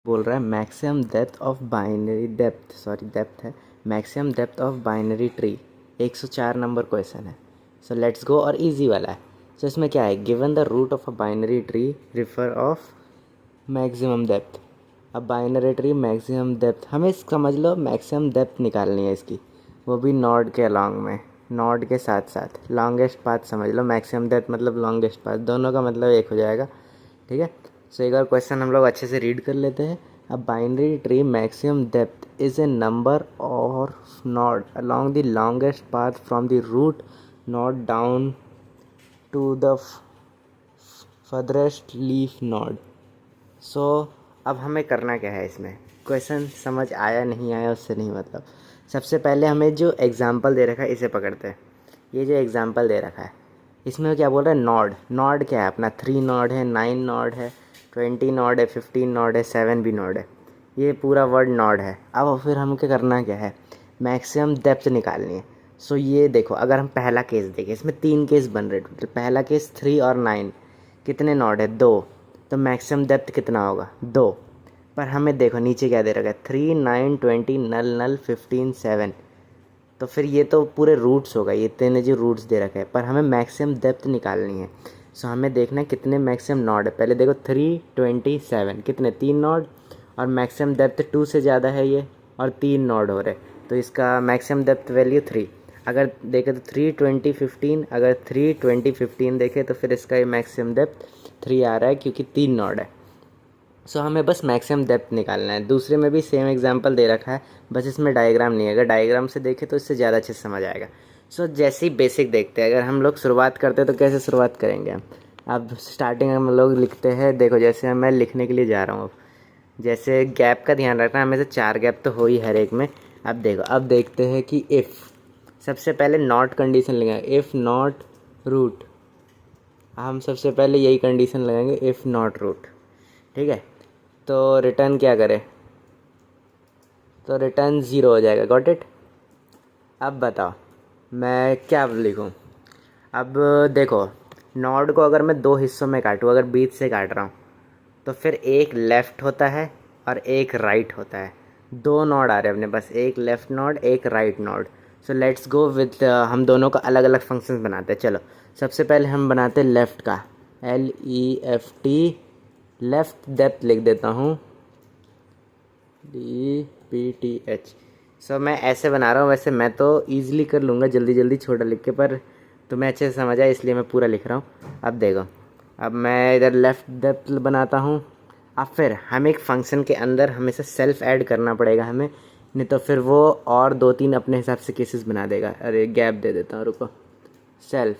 बोल रहा है maximum depth of binary depth है maximum depth of binary tree 104 number question है। So let's go. और इजी वाला है। सो इसमें क्या है, given the root of a binary tree refer of maximum depth. अब बाइनरी ट्री मैक्सिमम डेप्थ, हमें समझ लो मैक्सिमम डेप्थ निकालनी है इसकी, वो भी नॉड के अलॉन्ग में, नॉड के साथ साथ लॉन्गेस्ट पाथ समझ लो। मैक्सिमम डेप्थ मतलब लॉन्गेस्ट पाथ, दोनों का मतलब एक हो जाएगा। ठीक है। सो एक और क्वेश्चन हम लोग अच्छे से रीड कर लेते हैं। A binary tree maximum depth is a number और node along the longest path from the root node down to the furthest leaf node. So अब हमें करना क्या है, इसमें क्वेश्चन समझ आया नहीं आया उससे नहीं मतलब। सबसे पहले हमें जो एग्जांपल दे रखा है इसे पकड़ते हैं। ये जो एग्जांपल दे रखा है इसमें क्या बोल रहा है, नॉड। नॉड क्या है अपना, 3 नॉड है, 9 नॉड है, 20 नॉड है, 15 नॉड है, 7 भी नॉड है। ये पूरा वर्ड नॉड है। अब फिर हमें क्या करना क्या है, मैक्सिमम डेप्थ निकालनी है। सो ये देखो, अगर हम पहला केस देखें, इसमें 3 केस बन रहे टोटल। पहला केस 3 और 9, कितने नॉड है, 2। तो मैक्सिमम डेप्थ कितना होगा, 2। पर हमें देखो नीचे क्या दे रखा है, 3, 9, 20, नल नल, 15, 7। तो फिर ये तो पूरे रूट्स होगा, ये इतने जो रूट्स दे रखे हैं। पर हमें मैक्सिमम डेप्थ निकालनी है। सो हमें देखना है कितने मैक्सिमम नॉड है। पहले देखो 3, 20, 7, कितने, 3 नॉड। और मैक्सिमम डेप्थ 2 से ज़्यादा है ये, और 3 नॉड हो रहे, तो इसका मैक्सिमम डेप्थ वैल्यू 3। अगर देखें तो 3, 20, 15, अगर 3, 20, 15 देखें तो फिर इसका ये मैक्सिमम डेप्थ 3 आ रहा है क्योंकि 3 नॉड है। सो हमें बस मैक्सिमम डेप्थ निकालना है। दूसरे में भी सेम एग्जांपल दे रखा है, बस इसमें डायग्राम नहीं है। अगर डायग्राम से देखें तो इससे ज़्यादा अच्छे से समझ आएगा। सो जैसे ही बेसिक देखते हैं, अगर हम लोग शुरुआत करते हैं तो कैसे शुरुआत करेंगे हम। अब स्टार्टिंग हम लोग लिखते हैं, देखो जैसे मैं लिखने के लिए जा रहा हूँ। अब जैसे गैप का ध्यान रखना, हमें से 4 गैप तो हो ही हर एक में। अब देखो, अब देखते हैं कि इफ़, सबसे पहले नॉट कंडीशन लगाएंगे, इफ़ नॉट रूट। हम सबसे पहले यही कंडीशन लगाएंगे, इफ़ नॉट रूट। ठीक है। तो रिटर्न क्या करें, तो रिटर्न 0 हो जाएगा। Got it. अब बताओ मैं क्या लिखूं। अब देखो, नॉड को अगर मैं 2 हिस्सों में काटूं, अगर बीच से काट रहा हूं, तो फिर एक लेफ़्ट होता है और एक राइट होता है। 2 नॉड आ रहे हैं अपने पास, एक लेफ़्ट नॉड, एक right node. So let's go with, हम दोनों का अलग अलग फंक्शन बनाते हैं। चलो सबसे पहले हम बनाते हैं लेफ़्ट का, LEFT। लेफ़्ट डेप्थ लिख देता हूँ DPTH। सो मैं ऐसे बना रहा हूँ, वैसे मैं तो ईज़िली कर लूँगा जल्दी जल्दी छोटा लिख के, पर तुम्हें अच्छे से समझ आए इसलिए मैं पूरा लिख रहा हूँ। अब देखो, अब मैं इधर लेफ़्ट डेप्थ बनाता हूँ। अब फिर हमें एक फंक्शन के अंदर हमेशा सेल्फ ऐड करना पड़ेगा हमें, नहीं तो फिर वो और 2-3 अपने हिसाब से केसेस बना देगा। अरे गैप दे देता हूँ, रुको। सेल्फ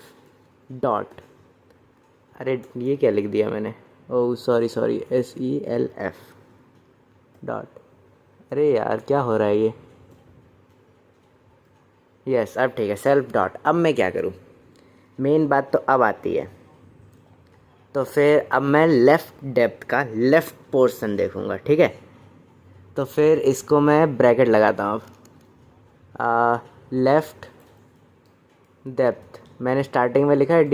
डॉट, अरे ये क्या लिख दिया मैंने, oh sorry sorry, SELF dot. अरे यार क्या हो रहा है ये। यस अब ठीक है, सेल्फ डॉट। अब मैं क्या करूँ, मेन बात तो अब आती है। तो फिर अब मैं लेफ़्ट डेप्थ का लेफ़्ट पोर्शन देखूँगा। ठीक है। तो फिर इसको मैं ब्रैकेट लगाता हूँ अब। लेफ़्ट डेप्थ मैंने स्टार्टिंग में लिखा है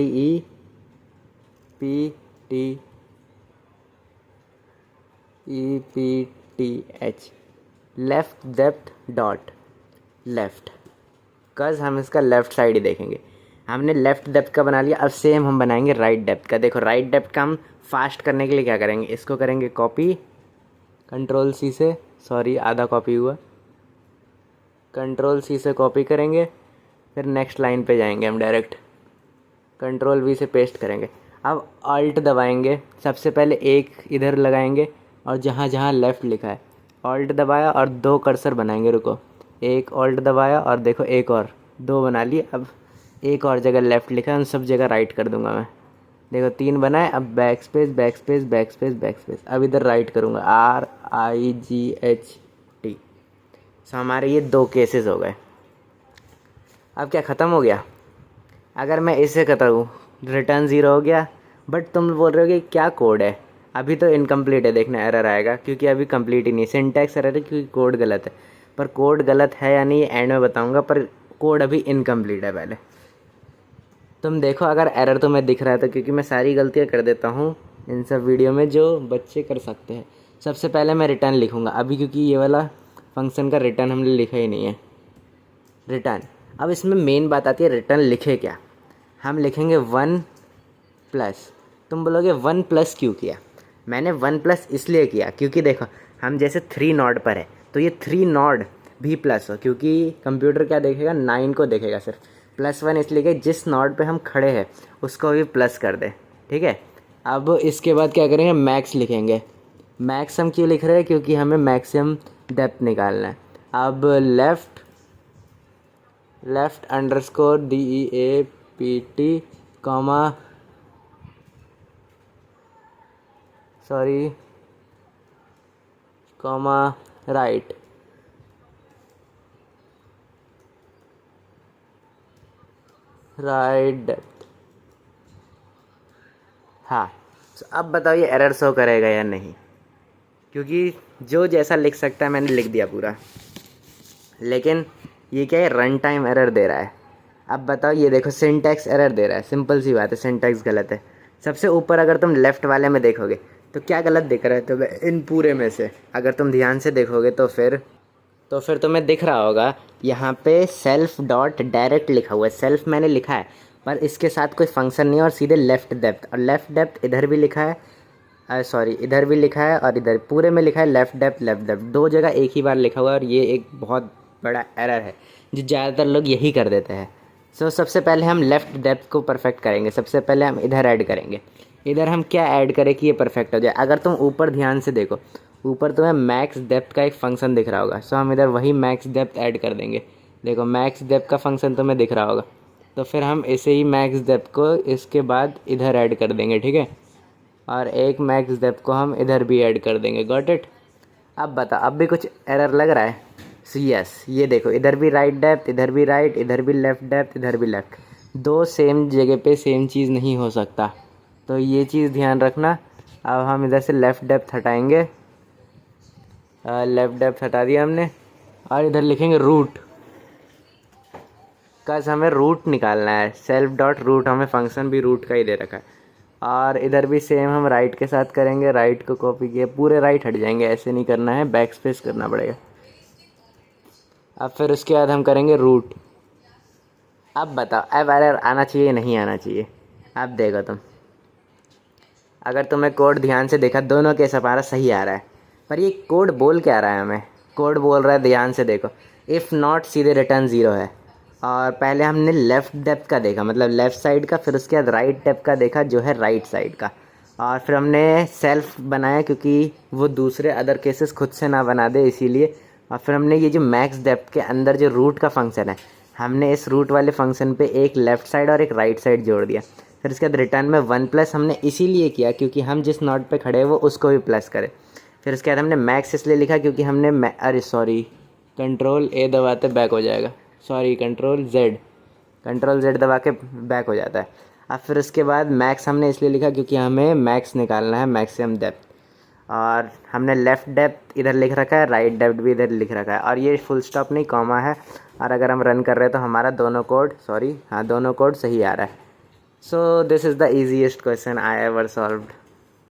DEPTEPTH, left depth dot left, कज हम इसका लेफ़्ट साइड ही देखेंगे। हमने लेफ़्ट डेप्थ का बना लिया। अब सेम हम बनाएंगे राइट डेप्थ का। देखो राइट डेप्थ का हम फास्ट करने के लिए क्या करेंगे, इसको करेंगे कॉपी, Ctrl+C से, सॉरी आधा कॉपी हुआ, Ctrl+C से कॉपी करेंगे। फिर नेक्स्ट लाइन पे जाएंगे हम डायरेक्ट, Ctrl+V से पेस्ट करेंगे। अब Alt दबाएंगे, सबसे पहले एक इधर लगाएंगे और जहाँ जहाँ लेफ़्ट लिखा है Alt दबाया और 2 कर्सर बनाएंगे। रुको, एक Alt दबाया और देखो एक और, 2 बना लिए। अब एक और जगह लेफ़्ट लिखा है, उन सब जगह राइट कर दूंगा मैं। देखो 3 बनाए। अब back space back space back space back space. अब इधर राइट करूँगा, RIGHT। सो हमारे ये 2 केसेस हो गए। अब क्या ख़त्म हो गया। अगर मैं इसे करता हूँ, रिटर्न 0 हो गया। बट तुम बोल रहे हो कि क्या कोड है, अभी तो इनकम्प्लीट है, देखना एरर आएगा क्योंकि अभी कंप्लीट ही नहीं। सिंटैक्स एरर है क्योंकि कोड गलत है। पर कोड गलत है या नहीं एंड में बताऊँगा, पर कोड अभी इनकम्प्लीट है। पहले तुम देखो अगर एरर तुम्हें दिख रहा है तो, क्योंकि मैं सारी गलतियाँ कर देता हूँ इन सब वीडियो में जो बच्चे कर सकते हैं। सबसे पहले मैं रिटर्न लिखूँगा अभी, क्योंकि ये वाला फंक्शन का रिटर्न हमने लिखा ही नहीं है। रिटर्न, अब इसमें मेन बात आती है रिटर्न लिखे क्या। हम लिखेंगे 1 प्लस। तुम बोलोगे 1 प्लस क्यों किया? मैंने 1 प्लस इसलिए किया क्योंकि देखो हम जैसे 3 नॉड पर है तो ये 3 नॉड भी प्लस हो, क्योंकि कंप्यूटर क्या देखेगा, 9 को देखेगा सिर्फ। +1 इसलिए कि जिस नॉड पे हम खड़े हैं उसको भी प्लस कर दे, ठीक है। अब इसके बाद क्या करेंगे, मैक्स लिखेंगे। मैक्स हम क्यों लिख रहे हैं, क्योंकि हमें मैक्सिमम डेप्थ निकालना है। अब left underscore DEAPT comma right. Depth. हाँ, तो अब बताओ ये एरर शो करेगा या नहीं, क्योंकि जो जैसा लिख सकता है मैंने लिख दिया पूरा, लेकिन ये क्या है, रन टाइम एरर दे रहा है। अब बताओ, ये देखो सिंटैक्स एरर दे रहा है। सिंपल सी बात है, सिंटैक्स गलत है। सबसे ऊपर अगर तुम लेफ़्ट वाले में देखोगे तो क्या गलत दिख रहा है तुम्हें इन पूरे में से? अगर तुम ध्यान से देखोगे तो फिर तुम्हें दिख रहा होगा यहाँ पे सेल्फ डॉट डायरेक्ट लिखा हुआ है। सेल्फ मैंने लिखा है पर इसके साथ कोई फंक्शन नहीं है, और सीधे लेफ़्ट डेप्थ, और लेफ़्ट डेप्थ इधर भी लिखा है, इधर भी लिखा है, और इधर पूरे में लिखा है लेफ़्ट डेप्थ। दो जगह एक ही बार लिखा हुआ है, और ये एक बहुत बड़ा एरर है जो ज़्यादातर लोग यही कर देते हैं। सबसे पहले हम लेफ़्ट डेप्थ को परफेक्ट करेंगे। सबसे पहले हम इधर ऐड करेंगे। इधर हम क्या ऐड करें कि ये परफेक्ट हो जाए? अगर तुम ऊपर ध्यान से देखो, ऊपर तुम्हें मैक्स डेप्थ का एक फंक्शन दिख रहा होगा, सो हम इधर वही मैक्स डेप्थ ऐड कर देंगे। देखो मैक्स डेप्थ का फंक्शन तुम्हें दिख रहा होगा, तो फिर हम इसे ही मैक्स डेप्थ को इसके बाद इधर ऐड कर देंगे, ठीक है। और एक मैक्स डेप्थ को हम इधर भी ऐड कर देंगे। Got it? अब बता, अब भी कुछ एरर लग रहा है? यस, ये देखो इधर भी राइट डेप्थ, इधर भी राइट, इधर भी लेफ़्ट डेप्थ, इधर भी लेफ़्ट। दो सेम जगह पे सेम चीज़ नहीं हो सकता, तो ये चीज़ ध्यान रखना। अब हम इधर से लेफ़्ट डेप्थ हटाएंगे, लेफ़्ट डेप्थ हटा दिया हमने, और इधर लिखेंगे रूट। कस हमें रूट निकालना है, सेल्फ डॉट रूट, हमें फंक्शन भी रूट का ही दे रखा है। और इधर भी सेम हम राइट के साथ करेंगे। राइट को कॉपी किया, पूरे राइट हट जाएंगे, ऐसे नहीं करना है, बैक स्पेस करना पड़ेगा। अब फिर उसके बाद हम करेंगे रूट। अब बताओ, अब एरर आना चाहिए नहीं आना चाहिए? अब देखो तुम, अगर तुम्हें कोड ध्यान से देखा, दोनों के हमारा सही आ रहा है, पर ये कोड बोल क्या रहा है हमें? कोड बोल रहा है, ध्यान से देखो, इफ़ नॉट सीधे रिटर्न 0 है। और पहले हमने लेफ़्ट डेप्थ का देखा, मतलब लेफ़्ट साइड का, फिर उसके बाद राइट डेप्थ का देखा जो है राइट साइड का, और फिर हमने सेल्फ बनाया क्योंकि वो दूसरे अदर केसेस खुद से ना बना दे इसीलिए। और फिर हमने ये जो मैक्स डेप्थ के अंदर जो रूट का फंक्शन है, हमने इस रूट वाले फंक्शन पे एक लेफ़्ट साइड और एक राइट साइड जोड़ दिया। फिर उसके बाद रिटर्न में 1 प्लस हमने इसीलिए किया क्योंकि हम जिस नोड पे खड़े हैं वो उसको भी प्लस करें। फिर उसके बाद हमने मैक्स इसलिए लिखा क्योंकि हमने कंट्रोल A दबाते बैक हो जाएगा, कंट्रोल Z दबा के बैक हो जाता है। अब फिर उसके बाद मैक्स हमने इसलिए लिखा क्योंकि हमें मैक्स निकालना है, मैक्सिमम डेप्थ। और हमने लेफ़्ट डेप्थ इधर लिख रखा है, राइट डेप्थ भी इधर लिख रखा है, और ये फुल स्टॉप नहीं कॉमा है। और अगर हम रन कर रहे हैं तो हमारा दोनों कोड सही आ रहा है। So this is the easiest question I ever solved.